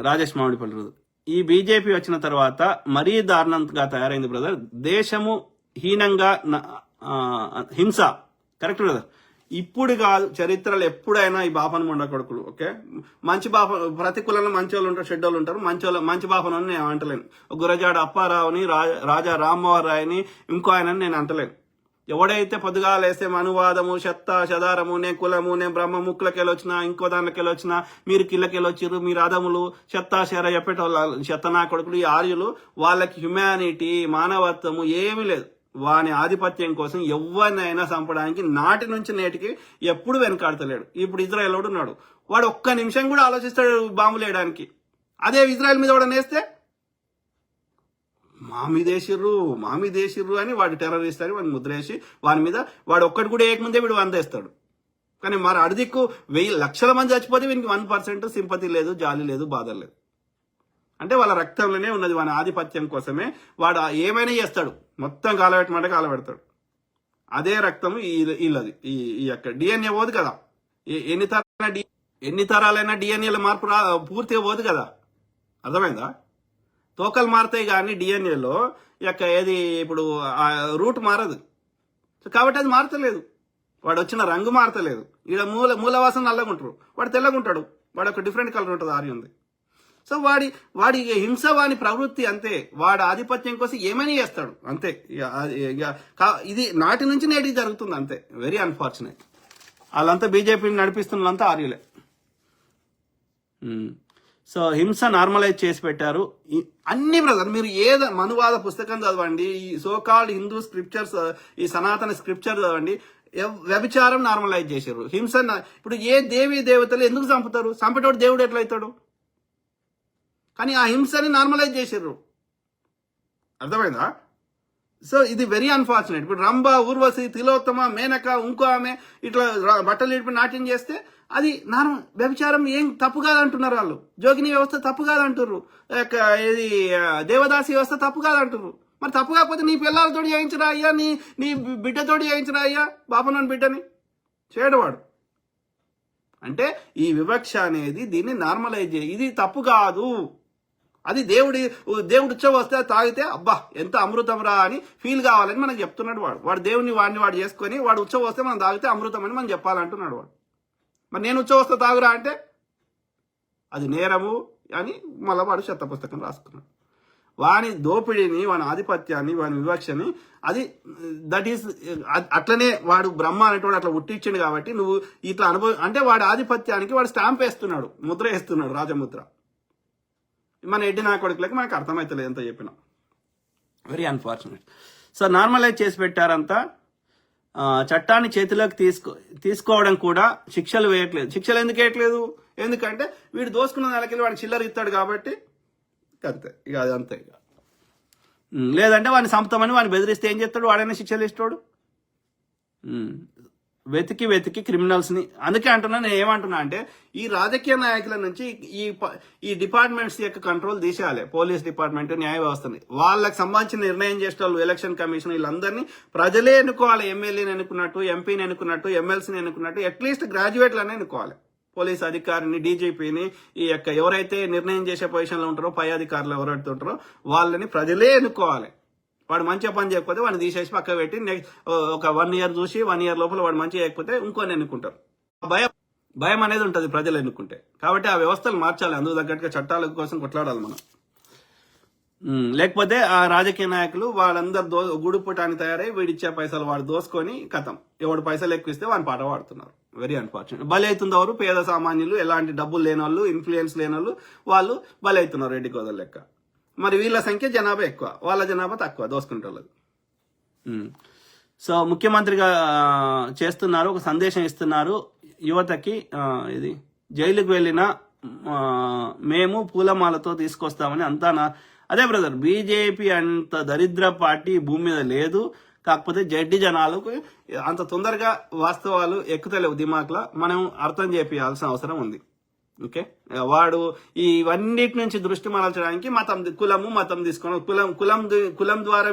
రాజేష్ మామిడిపల్లి రోజు ఈ బీజేపీ వచ్చిన తర్వాత మరీ దారుణంగా తయారైంది బ్రదర్. దేశము హీనంగా హింస. Correct brother. ఇప్పుడు కాదు, చరిత్రలో ఎప్పుడైనా ఈ బాపన ముండ కొడుకులు ఓకే మంచి బాప, ప్రతి కులంలో మంచి వాళ్ళు ఉంటారు, చెడ్డోళ్ళు ఉంటారు. మంచి బాపను అని నేను అంటలేను. గురజాడ అప్పారావుని, రాజా రామ్మోహన్ రాయ్ని, ఇంకో ఆయనని నేను అంటలేను. ఎవడైతే పొద్దుగాలేస్తే మనువాదము, శదారము, నేను కులము, నేను బ్రహ్మ ముక్కులకెళ్ళొచ్చినా, ఇంకో దానికెళ్ళొచ్చినా, మీరు కిళ్ళకెళ్ళొచ్చిర్రు, మీరు అదములు, శర చెప్పేటోళ్ళు చెత్తనా కొడుకులు, ఈ ఆర్యులు, వాళ్ళకి హ్యుమానిటీ, మానవత్వము ఏమీ లేదు. వాని ఆధిపత్యం కోసం ఎవరినైనా చంపడానికి నాటి నుంచి నేటికి ఎప్పుడు వెనకాడతలేడు. ఇప్పుడు ఇజ్రాయెల్ వాడు ఉన్నాడు, వాడు ఒక్క నిమిషం కూడా ఆలోచిస్తాడు బాంబులు వేయడానికి. అదే ఇజ్రాయెల్ మీద వాడు నేస్తే మా మీద వేసిర్రు అని వాడు టెర్రరిస్ట్ అని వాడిని ముద్రేసి వాని మీద వాడు ఒక్కటి కూడా ఏకముందే వీడు వందేస్తాడు. కానీ మరి అడిదిక్కు 1000 లక్షల మంది చచ్చిపోతే వీనికి 1% సింపతి లేదు, జాలి లేదు, బాధ లేదు. అంటే వాళ్ళ రక్తంలోనే ఉన్నది. వాని ఆధిపత్యం కోసమే వాడు ఏమైనా చేస్తాడు. మొత్తం కాలబెట్టమంటే కాలబెడతాడు. అదే రక్తము వీళ్ళది. ఈ యొక్క డిఎన్ఏ పోదు కదా. ఎన్ని తరాలైనా డిఎన్ఏల మార్పు పూర్తిగా పోదు కదా. అర్థమైందా? తోకలు మారుతాయి కానీ డిఎన్ఏలో యొక్క ఏది ఇప్పుడు రూట్ మారదు. కాబట్టి అది మారతలేదు. వాడు వచ్చిన రంగు మారతలేదు. ఈడ మూలవాసన నల్లగుంటారు, వాడు తెల్లగుంటాడు. వాడు ఒక డిఫరెంట్ కలర్ ఉంటుంది, ఆర్యుంది. సో వాడి హింస వాని ప్రవృత్తి అంతే. వాడు ఆధిపత్యం కోసం ఏమైనా చేస్తాడు అంతే. ఇది నాటి నుంచి నేటికి జరుగుతుంది అంతే. Very unfortunate. వాళ్ళంతా బీజేపీని నడిపిస్తున్న వాళ్ళంతా ఆర్యులే. సో హింస నార్మలైజ్ చేసి పెట్టారు అన్ని బ్రదర్. మీరు మనువాద పుస్తకం చదవండి, ఈ సోకాల్డ్ హిందూ స్క్రిప్చర్స్, ఈ సనాతన స్క్రిప్చర్ చదవండి. వ్యభిచారం నార్మలైజ్ చేశారు. హింస ఇప్పుడు ఏ దేవీ దేవతలు ఎందుకు చంపుతారు? చంపేటోడు దేవుడు ఎట్లయితాడు? కానీ ఆ హింసని నార్మలైజ్ చేశారు. అర్థమైందా? సో ఇది వెరీ అన్ఫార్చునేట్. ఇప్పుడు రంభ, ఊర్వశి, తిలోత్తమ, మేనక, ఇంకో ఆమె ఇట్లా బట్టలు ఇడిపి నాట్యం చేస్తే అది వ్యభిచారం ఏం తప్పు కాదంటున్నారు వాళ్ళు. జోగిని వ్యవస్థ తప్పు కాదంటున్నారు, ఇది దేవదాసి వ్యవస్థ తప్పు కాదంటున్నారు. మరి తప్పు కాకపోతే నీ పిల్లలతోటి చేయించరా అయ్యా, నీ బిడ్డతోటి చేయించరా అయ్యా, బాపనోని బిడ్డని చేయడవాడు. అంటే ఈ వివక్ష అనేది దీన్ని నార్మలైజ్ ఇది తప్పు కాదు. అది దేవుడు ఉత్సవం వస్తే తాగితే అబ్బా ఎంత అమృతం రా అని ఫీల్ కావాలని మనకు చెప్తున్నాడు వాడు దేవుని వాడు చేసుకొని వాడు ఉత్సవం వస్తే మనం తాగితే అమృతం అని మనం చెప్పాలంటున్నాడు వాడు. మరి నేను ఉత్సవం వస్తే తాగురా అంటే అది నేరము అని మళ్ళీ వాడు చెత్త పుస్తకం రాసుకున్నాడు. వాని దోపిడీని, వాని ఆధిపత్యాన్ని, వాని వివక్షని అది దట్ ఈస్ అట్లనే వాడు బ్రహ్మ అనేటోడు అట్లా ఉట్టించిండు. కాబట్టి నువ్వు ఇట్లా అంటే వాడి ఆధిపత్యానికి వాడు స్టాంప్ వేస్తున్నాడు, ముద్ర వేస్తున్నాడు, రాజముద్ర. మన ఎడ్డి నా కొడుకులకి మనకు అర్థమవుతలేదు ఎంత చెప్పినా. Very unfortunate. సో నార్మలైజ్ చేసి పెట్టారంతా. చట్టాన్ని చేతిలోకి తీసుకోవడం కూడా శిక్షలు వేయట్లేదు. శిక్షలు ఎందుకు వేయట్లేదు? ఎందుకంటే వీడు దోసుకున్న నెలకెళ్ళి వాడికి చిల్లర ఇస్తాడు కాబట్టి అంతే. ఇక అది అంతే. ఇక లేదంటే వాడిని చంపుతామని వాడిని బెదిరిస్తే ఏం చేస్తాడు? వాడైనా శిక్షలు ఇస్తాడు. వెతికి క్రిమినల్స్ని. అందుకే అంటున్నా, నేను ఏమంటున్నా అంటే ఈ రాజకీయ నాయకుల నుంచి ఈ డిపార్ట్మెంట్స్ యొక్క కంట్రోల్ తీసేయాలి. పోలీస్ డిపార్ట్మెంట్, న్యాయ వ్యవస్థని. వాళ్ళకి సంబంధించిన నిర్ణయం చేసే వాళ్ళు, ఎలక్షన్ కమిషన్, వీళ్ళందరినీ ప్రజలే ఎన్నుకోవాలి. ఎమ్మెల్యేని ఎన్నుకున్నట్టు, ఎంపీని ఎన్నుకున్నట్టు, ఎమ్మెల్సీని ఎన్నుకున్నట్టు, అట్లీస్ట్ గ్రాడ్యుయేట్లనే ఎన్నుకోవాలి. పోలీస్ అధికారిని, డీజీపీని, ఈ యొక్క ఎవరైతే నిర్ణయం చేసే పొజిషన్లో ఉంటారో, పై అధికారులు ఎవరైతే ఉంటారో వాళ్ళని ప్రజలే ఎన్నుకోవాలి. వాడు మంచిగా పని చేయకపోతే వాడిని తీసేసి పక్క పెట్టి ఒక 1 year చూసి 1 year లోపల వాడు మంచిగా చేయకపోతే ఇంకొని ఎన్నుకుంటారు. భయం అనేది ఉంటుంది ప్రజలు ఎన్నుకుంటే. కాబట్టి ఆ వ్యవస్థలు మార్చాలి. అందుకు తగ్గట్టుగా చట్టాల కోసం కొట్లాడాలి మనం. లేకపోతే ఆ రాజకీయ నాయకులు వాళ్ళందరూ గుడిపుటాన్ని తయారై వీడిచ్చే పైసలు వాడు దోసుకొని కథం. ఎవడు పైసలు ఎక్కువ ఇస్తే వాని పాట పాడుతున్నారు. Very unfortunate. బలి అవుతుంది ఎవరు? పేద సామాన్యులు, ఎలాంటి డబ్బులు లేని వాళ్ళు, ఇన్ఫ్లుయెన్స్ లేని వాళ్ళు బలి అవుతున్నారు రెడ్డి గోదల లెక్క. మరి వీళ్ళ సంఖ్య జనాభా ఎక్కువ, వాళ్ళ జనాభా తక్కువ దోసుకుంటే వాళ్ళది. సో ముఖ్యమంత్రిగా చేస్తున్నారు, ఒక సందేశం ఇస్తున్నారు యువతకి. ఇది జైలుకు వెళ్ళిన మేము పూలమాలతో తీసుకొస్తామని అంతా అదే బ్రదర్. బీజేపీ అంత దరిద్ర పార్టీ భూమి మీద లేదు. కాకపోతే జడ్డి జనాలకు అంత తొందరగా వాస్తవాలు ఎక్కుతలేవు దిమాక్లా. మనం అర్థం చేయాల్సిన అవసరం ఉంది. ఓకే, వాడు ఇవన్నిటి నుంచి దృష్టి మరల్చడానికి మతం తీసుకొని కులం ద్వారా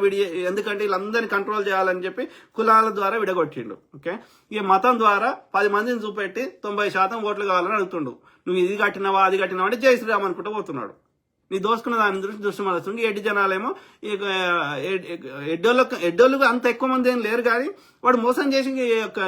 ఎందుకంటే వీళ్ళందరినీ కంట్రోల్ చేయాలని చెప్పి కులాల ద్వారా విడగొట్టిండు. ఓకే, ఇక మతం ద్వారా 10 మందిని చూపెట్టి 90% ఓట్లు కావాలని అడుగుతుండు. నువ్వు ఇది కట్టినవా అది కట్టినవా అంటే జై శ్రీరామ్ అనుకుంటూ పోతున్నాడు. నీ దోసుకున్న దాని దృష్టి మరల్చుండి ఎడ్డి జనాలేమో ఎడ్డోళ్ళకు అంత ఎక్కువ మంది ఏం లేరు, కానీ వాడు మోసం చేసి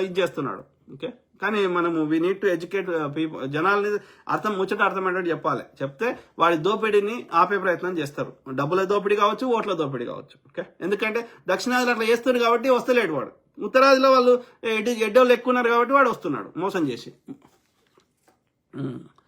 ఇది చేస్తున్నాడు. ఓకే, కానీ మనము we need to educate people, జనాల్ని అర్థమయ్యేటట్టు చెప్పాలి. చెప్తే వాడి దోపిడీని ఆపే ప్రయత్నం చేస్తారు. డబ్బుల దోపిడీ కావచ్చు, ఓట్ల దోపిడీ కావచ్చు. ఓకే, ఎందుకంటే దక్షిణాదిలో అట్లా చేస్తారు కాబట్టి వస్తలేడు వాడు. ఉత్తరాదిలో వాళ్ళు ఎడ్డోళ్ళు ఎక్కువ ఉన్నారు కాబట్టి వాడు వస్తున్నాడు మోసం చేసి.